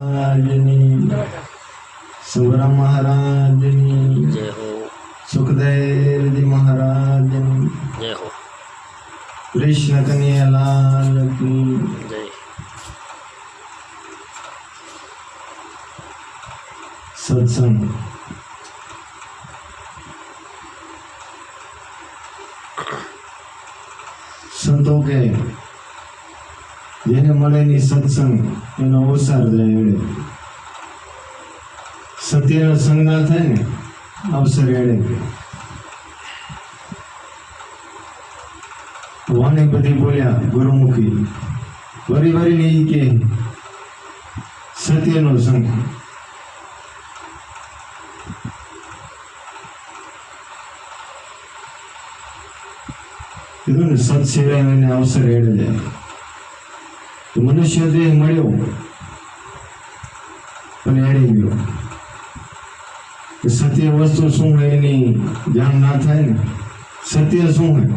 महाराजनी, सुब्रह्म महाराजनी, जय हो। सुखदेव जी महाराजनी, जय हो। कृष्ण कन्हैया लाल की जय। सत्संग संतों के जेने મળેની સત્સંગ એનો અવસર જાય એડે સત્યનો સંગ ના થાય ને અવસર એડે વાણી બધી બોલ્યા ગુરુમુખી વરી વરીને ઈ કે સત્યનો સંગ કીધું ને સત સિવાયને અવસર એડે જાય તો મનુષ્ય દેહ મળ્યો પણ એડી ગયો સત્ય વસ્તુ શું હોય એની જાણ ના થાય ને સત્ય શું હોય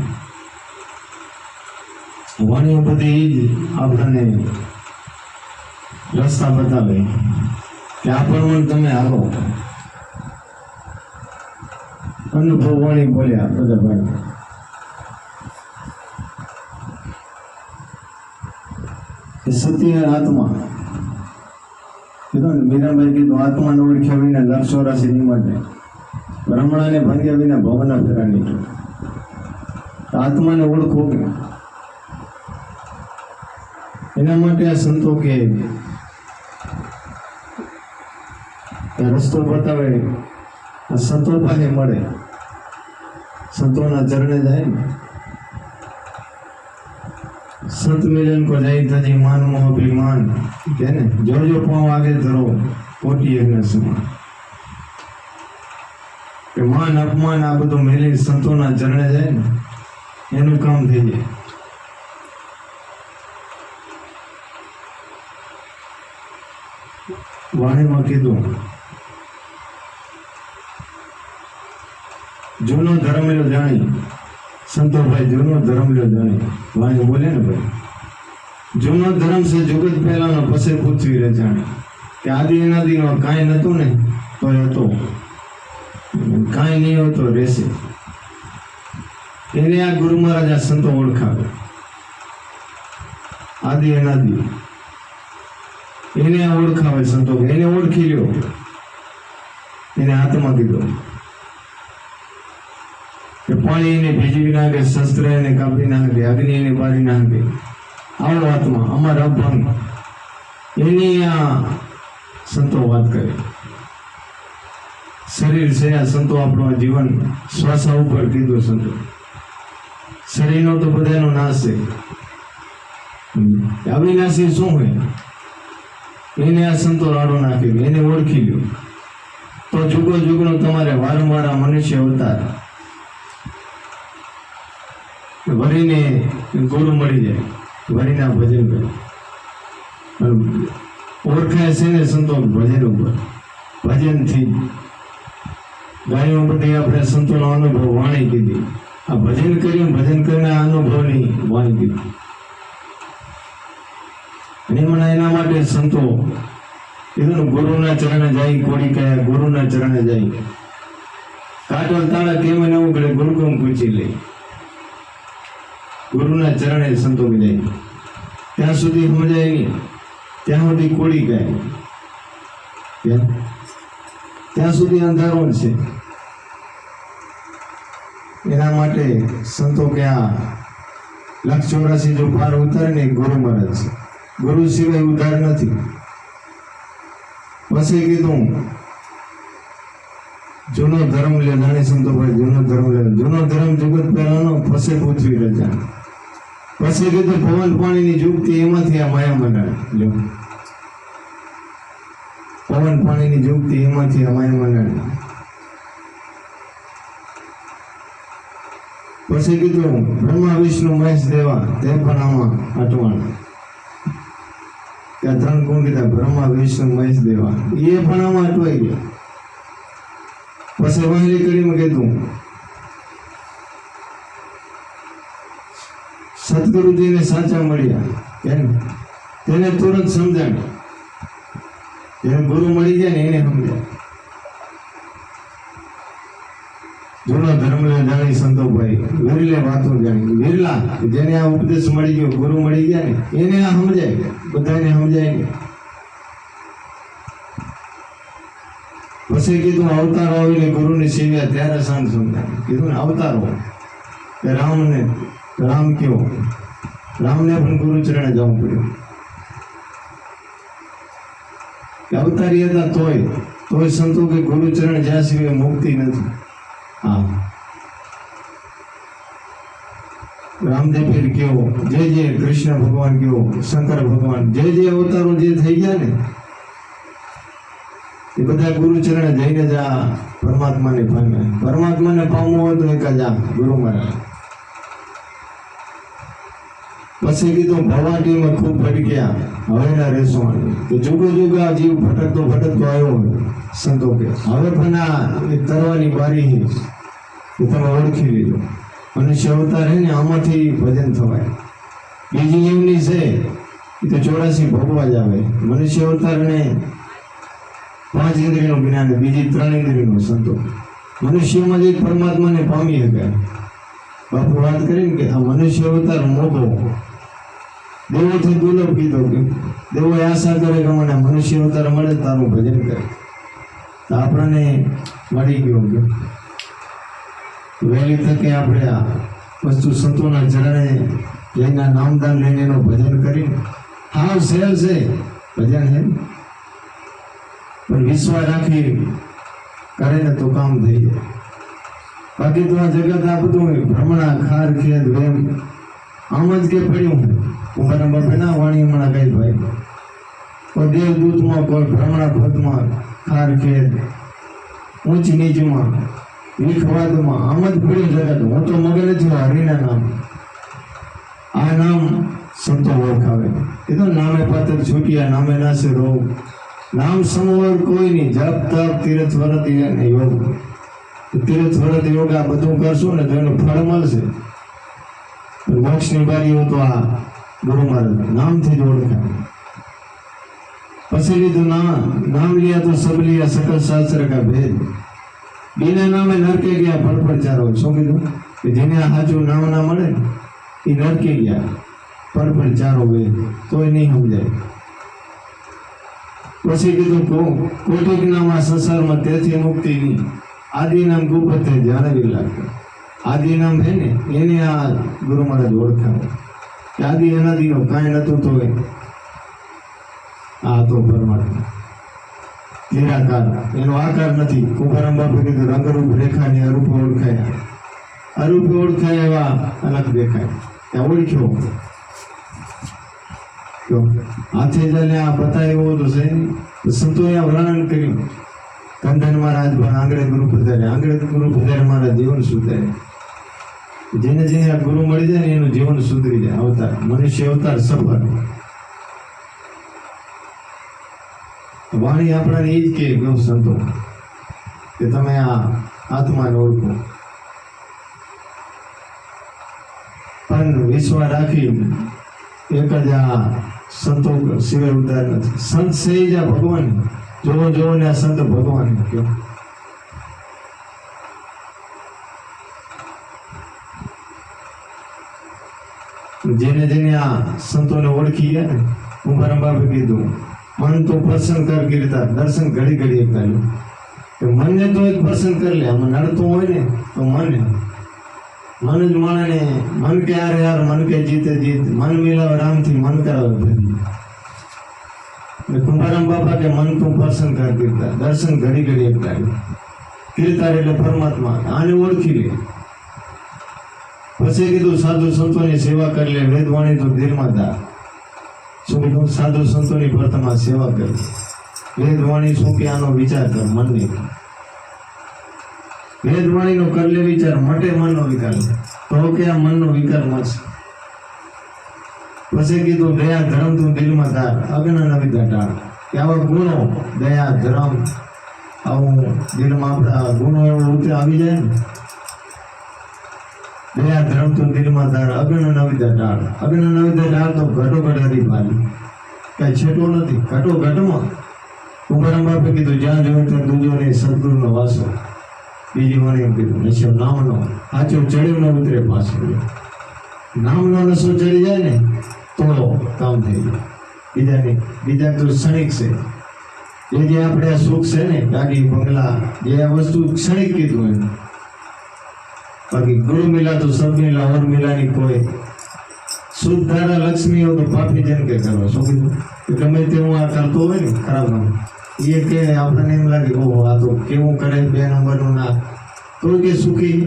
વાણીઓ બધી જ આપણને રસ્તા બતાવે કે આ પ્રમાણે તમે હાલો અનુભવ વાણી બોલ્યા બધા ભાઈ સત્ય આત્મા કીધું ને મીરાબાઈ કીધું આત્માને ઓળખ્યા વિના લક્ષ 84 નિમટે બ્રહ્મણાને ભાંગ્યા વિના ભવના ફેરા નીકળે આત્માને ઓળખો કે એના માટે આ સંતો કે રસ્તો બતાવે આ સંતો પાસે મળે સંતોના ચરણે જાય ને संत मिलन को जाई तजी मान मोह अभिमान कहने जो जो पाँव आगे धरो कोटि एक न समान के मान अपमान आ बधुं मेली संतोना चरणे जाए ने एनुं काम थई जाय वाणीमां कीधुं जूनो धर्म लो जाणी संतो भाई जूनो धर्म लो जाने वाणी बोले ने भाई जूनो धर्म से जुगत पहला नो पसे पृथ्वी रे जाने कि आदि अनादि नो काई नतो ने तो हतो काई नहीं हो तो रेसे एने आ गुरु महाराज संतो ओळखावे आदि अनादि एने ओळखावे संतो एने ओळखी ल्यो एने आत्मा कीधो पानी ने भीजी नाखे शस्त्र ने कापी नाखे अग्नि ने बारी नाखे आवड़ो आत्मा अमर अभंग एनी आ संतो बात करे शरीर से आ संतो आपनो जीवन श्वास ऊपर कीधो संतो शरीर नो तो बधानो नाश है अविनाशी शू है एने आ संतो राडो नाखे एने ओळखी ल्यो तो जुगो जुगनो तमारे वारंवार मनुष्य अवतार वरीने गुरु मળી જાય વરીના ભજન કરે ઓળખાય છે ને સંતો ભજન ઉપર ભજનથી ગાયો બધી આપણે સંતોનો અનુભવ વાણી કીધી આ ભજન કર્યું ભજન કરીને અનુભવની વાણી કીધી અને મને એના માટે સંતો કીધું ગુરુના ચરણે જાય કોડી કયા ગુરુના ચરણે જાય કાટોલ તાળા કેમ ન ઉગડે ગુરુકમ પૂછી લે गुरुना चरणे संतो मिले त्या सुधी समजाय नहीं त्या सुधी कोड़ी गए त्या सुधी अंधारो छे एना माटे संतो के आ लक्ष 84 जो पार उतारे ने गुरु महाराज छे गुरु सिवाय उद्धार नहीं पछी कीधुं जूनो धर्म ले जाने संतो भाई जूनो धर्म ले जूनो धर्म जगत पहलानो फसे पृथ्वी रे जाने पछी कीधुं पवन पाणी जुगती एमांथी आ माया मंडळ लो पवन पाणी जुगती एमांथी आ माया मंडळ पछी कीधुं ब्रह्मा विष्णु महेश देवा ते पण आमां अटवाण त्या त्रण कोण कीधा ब्रह्मा विष्णु महेश देवा ए पण आमां अटवाई गया पछी वहेली कड़ीमां कीधुं सतगुरुजी ने साचा मळ्या तेने तुरंत समझाण જેને ગુરુ મળી જાય ને એને સમજાય. જૂનો ધર્મ જાણી સંતોભાઈ વિરલે વાતો જાણી. વિરલા જેને આ ઉપદેશ મળી ગયો, ગુરુ મળી ગયા ને એને આ સમજાય, બધાને સમજાય ને. પછી કીધું અવતારો આવીને ગુરુની સેવ્યા ત્યારે શાંત સમજાય. કીધું ને અવતારો કે રામ કેવો, રામને પણ ગુરુ ચરણે જવું પડ્યું. અવતારી હતા તોય સંતો કે ગુરુ ચરણ જ્યાં સિવાય મુક્તિ નથી. હા, રામદેવ પીર કેવો, જે કૃષ્ણ ભગવાન કેવો, શંકર ભગવાન, જે અવતારો જે થઈ ગયા ને એ બધા ગુરુ ચરણે જઈને જ આ પરમાત્માને પામ્યા. પરમાત્માને પામવું હોય તો એક જ આ ગુરુ મહારાજ. પછી કીધું ભવાટીમાં ખૂબ ભટક્યા, હવે ના રહેશો. તો જુગો જુગો આ જીવ ભટકતો આવ્યો હોય સંતો કે હવે પણ આ તરવાની બારી એ તમે ઓળખી લીધો. મનુષ્ય અવતાર હે ને આમાંથી ભજન થવાય. બીજી એમની છે એ તો 84 ભોગવા જ આવે. મનુષ્ય અવતાર ને 5 ઇન્દ્રિયનું જ્ઞાન, બીજી 3 ઇન્દ્રિયનું સંતો. મનુષ્યમાં જ પરમાત્માને પામી શકાય. બાપુ વાત કરીને કે આ મનુષ્ય અવતાર મોટો દેવોથી દુર્લભ કીધો કે દેવો આશા કરે કે મને મનુષ્ય અવતાર મળે તારું ભજન કરે. તો આપણને મળી ગયો કે વહેલી તકે આપણે આ વસ્તુ સંતોના ચરણે એના નામદાન લઈને એનું ભજન કરીને હાવ સહેલ છે ભજન છે, પણ વિશ્વાસ રાખી કરે ને તો કામ થઈ જાય. બાકી તો આ જગત આ બધું ભ્રમણા ખાર ખેદ વેમ આમ જ કે પડ્યું હોય. ઉંમરના બાપે ના વાણી હમણાં કઈ ભાઈ કોઈ દેવદૂતમાં, કોઈ ભ્રમણા ભદમાં, ખાર ખેદ ઊંચ નીચમાં, વિખવાદમાં આમ જ પડ્યું જગત. હું તો મગર જ છું હરિના નામ. આ નામ સંતો ઓળખાવે. એ તો નામે પાત્ર છૂટ્યા નામે નાશે રોગ. નામ સમોર કોઈ નહીં, જપ તપ તીર્થ વ્રત યોગ. તીર્થ વ્રત યોગ આ બધું કરશું ને તો એનું ફળ મળશે. મોક્ષની બારીઓ તો આ ગુરુ મહારાજ નામથી જ ઓળખાય. પછી લીધું નામ लिया તો સબ लिया सकल शास्त्र का भेद. बिना नामे नरके ગયા ફળ ચારો. શું કીધું કે જેને આ સાચું નામ ના મળે એ નરકે ગયા ફળ ચારો વેદ, તોય નહીં સમજાય. પછી કીધું કોટિક નામ આ સંસારમાં તેથી મુક્તિ નહીં. આદિ નામ ગુપ્ત જાણવી લાગે. આદિ નામ છે ને એને આ ગુરુ મહારાજ ઓળખાવે કે આદિ અનાદિનો કાંઈ નતું તો આ તો પરમાત્મા નિરાકાર, એનો આકાર નથી. કુંભારામ બાપુ કીધું રંગરૂપ રેખાની અરૂપ ઓળખાય. અરૂપ ઓળખાય એવા અલગ દેખાય. ત્યાં ઓળખ્યો હાથે જઈને આ બતાવ્યો તો છે. સંતોએ આ વર્ણન કર્યું. કંદન મહારાજ પણ આંગળે ગુરુ પધારે, આંગળે ગુરુ પધારે મારા જીવન સુધારે. જેને જેને આ ગુરુ મળી જાય ને એનું જીવન સુધરી જાય. અવતાર મનુષ્ય અવતાર સફળ. વાણી આપણાને એ જ કે ગૌ સંતો કે તમે આ આત્માને ઓળખો, પણ વિશ્વાસ રાખી એક જ આ સંતો સિવાય ઉદ્ધાર નથી. સંત છે જ આ ભગવાન. જોવો ને આ સંત ભગવાન કયો. જેને આ સંતોને ઓળખી ગયા ને કુંભારામ બાપે કીધું મન તો પ્રસન્ન કર કીર્તા. દર્શન ઘડી એક કર્યું કે મનને તો એક પ્રસન્ન કરી લે. આમાં નડતું હોય ને તો મન જ માણે. મન કે યાર મન કે જીતે જીત. મન મિલાવે રામથી મન કરાવે. કુંભારામ બાપા કે મન તું પ્રસન્ન કર કીર્તા. દર્શન ઘડી એક કર્યું. કીર્તા એટલે પરમાત્મા. આને ઓળખી લે. પછી કીધું સાધુ સંતોની સેવા કરી લે. વેદવાણી તો ધીરમાં ધાર. શું કીધું? સાધુ સંતોની પ્રથમા સેવા કરી. વેદવાણી શું કે આનો વિચાર કર મનની. વેદવાણીનો કર લે વિચાર, મટે મનનો વિકાર. તો કે આ મનનો વિકાર મળશે. પછી કીધું દયા ધર્મ તું દિલમાં ધાર. અગ્ન નવિદા ટાળ. કે આવા ગુણો દયા ધર્મ આવું દિલમાં આપણા ગુણો એવો આવી જાય ને. દયા ધર્મ તું દિલમાં ધાર. અગ્ન નવિદા ટાળ. અગ્ન નવિદા ટાળ તો ઘટો ઘટ હરી ભાલી. કઈ છેટો નથી. ઘટો ઘટમાં કુંભારામ બાપે કીધું જ્યાં જોયું ત્યાં દૂજો ને સદગુરુનો વાસો. બીજી વાર એમ કીધું નશો નામનો આચો ચડ્યો ન ઉતરે પાછો. નામનો નશો ચડી જાય ને તો કામ થઈ જાય. બીજા તો ક્ષણિક છે. જે આપણે આ સુખ છે ને ગાડી બંગલા જે આ વસ્તુ ક્ષણિક કીધું એમ. બાકી ગુરુ મિલા તો સબ મિલા ઓર મિલાની કોઈ. શુદ્ધ ધારા લક્ષ્મી હો તો પાપી જન કે કરવા. શું કીધું? ગમે તે હું આ કરતો હોય ને ખરાબ કામ એ કે આપણને એમ લાગે ઓહો આ તો કેવું કરે 2 નંબરનું ના તો કે સુખી.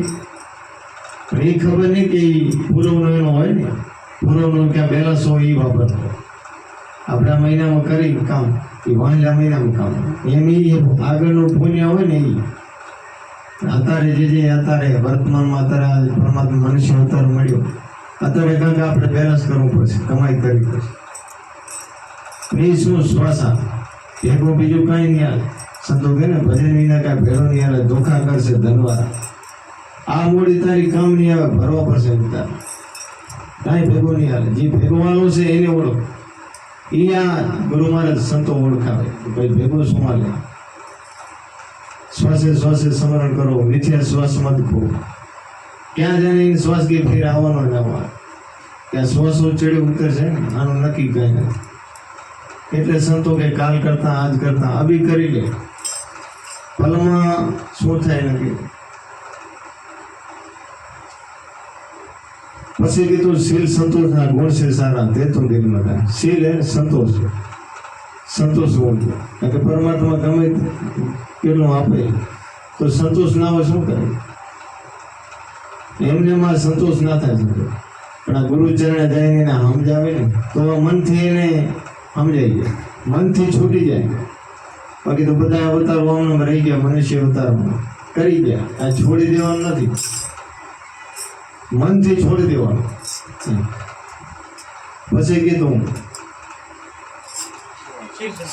પણ એ ખબર નહીં કે પૂરવનો એનો હોય ને પૂરવનો ક્યાં બેલેન્સ હોય એ વાપરતો. આપણે આ મહિનામાં કરી કામ એ વાંચલા મહિનામાં કામ એમ એ આગળનું પુણ્ય હોય ને એ અત્યારે જે અત્યારે વર્તમાનમાં અત્યારે પરમાત્મા મનુષ્ય અવતાર મળ્યો અત્યારે કંઈક આપણે બેલેન્સ કરવું પડશે, કમાઈ કરવી પડશે. એ શું શ્વાસા ભેગું બીજું કાંઈ નહીં આવે. સંતો કે ને ભજન વિના કાંઈ ભેળો નહીં આવે. ધોખા કરશે ધનવાર. આ મૂડી તારી કામ નહીં આવે, ભરવા પડશે તારે. કાંઈ ભેગું નહીં આવે. જે ભેગું વાળું છે એને ઓળખ. એ આ ગુરુ મહારાજ સંતો ઓળખાવે ભાઈ ભેગું શું હાલે. શ્વાસે શ્વાસે સ્મરણ કરો, મિથ્યા શ્વાસ મત ખો. ક્યાં જઈને શ્વાસ કે ફેર આવવાનો જ આવવાનો. ત્યાં શ્વાસો ચડે ઉતરશે ને આનું નક્કી કઈ નથી. એટલે સંતો કે કાલ કરતા આજ કરતા અભી કરી લે. ફલમાં શું થાય નક્કી. પછી કીધું શીલ સંતોષના ગુણ છે સારા તે તો દિલમાં થાય. શીલ એ સંતોષ. સંતોષ ગુણ કારણ કે પરમાત્મા ગમે કેટલું આપે તો સંતોષ ના હોય શું કરે. એમને માં સંતોષ ના થાય. પણ આ ગુરુ ચરણે જઈને એને સમજાવે ને તો મનથી એને સમજાઈ જાય, મનથી છૂટી જાય. બાકી તો બધા અવતાર વામનામાં રહી ગયા, મનુષ્ય અવતારમાં કરી ગયા. આ છોડી દેવાનું નથી, મનથી છોડી દેવાનું. પછી કીધું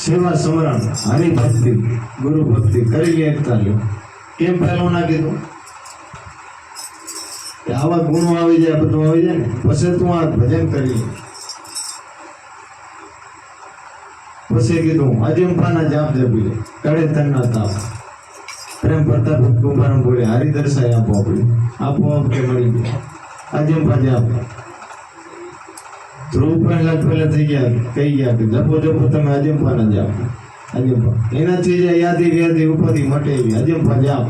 સેવા સમરણ હરિભક્તિ ગુરુ ભક્તિ કરી લે એકતા લ્યો. કેમ પહેલો ના કીધું? આવા ગુણો આવી જાય, બધું આવી જાય ને પછી તું આ ભજન કરી લે. પછી કીધું અજંપાના જાપ જપી લે, કડે તનના તાપ. પ્રેમ પ્રતાપ કુંભારામ બોલે હરિ દર્શાય આપો આપણે આપોઆપ કે મળી ગયા. અજંપા જાપ ધ્રુવ પહેલા થઈ ગયા, કહી ગયા કે જપો જપો તમે અજંપાના જાપ. અજંપા એનાથી જે યાદી વ્યાદી ઉપાધિ મટે એવી અજંપા જાપ.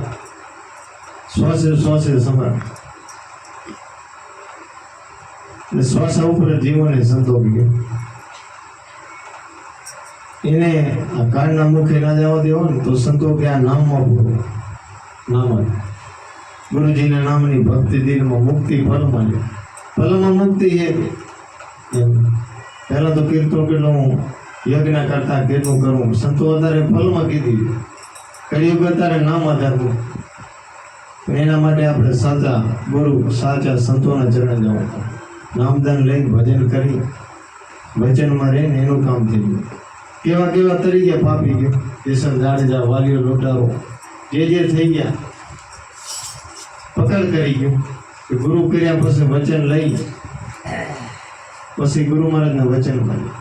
શ્વાસે શ્વાસે સમરણ. શ્વાસા ઉપર જીવોને સંતોષી એને આ કાળના મુખે ના જવા દેવો ને તો સંતો કે આ નામમાં પૂરો. નામ જ ગુરુજીના નામની ભક્તિ દિલમાં મુક્તિ ફલમાં લે. ફલમાં મુક્તિ એ પહેલા તો કીર્તન કેટલું યજ્ઞ કરતા કેટલું કરવું. સંતો અત્યારે ફલમાં કીધી, કળિયુગ અત્યારે નામ આધારવું. એના માટે આપણે સાચા ગુરુ સાચા સંતોના ચરણે જવું. નામદાન લઈને ભજન કરી વચનમાં રહીને એનું કામ થઈ ગયું. કેવા કેવા તરી ગયા પાપી ગયા, કેસર જાડેજા વાલીઓ લોટારો જે થઈ ગયા. પકડ કરી ગયું કે ગુરુ કર્યા પછી વચન લઈ પછી ગુરુ મહારાજના વચન મળ્યું.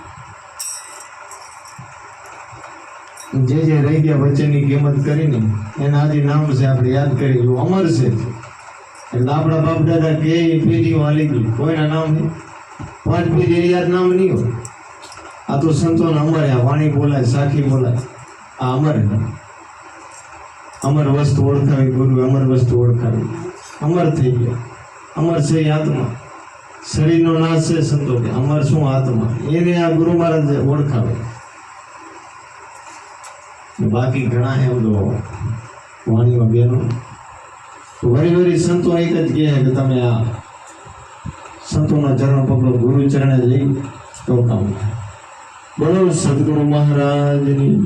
જે રહી ગયા વચનની કિંમત કરીને એના આજે નામ છે આપણે યાદ કરી જો અમર છે. એટલે આપણા બાપ દાદા કે પેઢીઓ હાલી ગઈ, કોઈના નામ નહીં. 5 પેઢી યાદ નામ નહીં હોય. આ તો સંતોને અમર. આ વાણી બોલાય, સાખી બોલાય, આ અમર. અમર વસ્તુ ઓળખાવી ગુરુ, અમર વસ્તુ ઓળખાવી. અમર થઈ ગયા. અમર છે એ આત્મા. શરીરનો નાશ છે સંતો કે અમર શું આત્મા. એને આ ગુરુ મહારાજ ઓળખાવે. બાકી ઘણા એમ તો વાણીમાં બેનો વળી વળી સંતો એક જ કહે કે તમે આ સંતોના ચરણ પકડો, ગુરુ ચરણે જઈ તો કામ. બોલો સદગુરુ મહારાજની.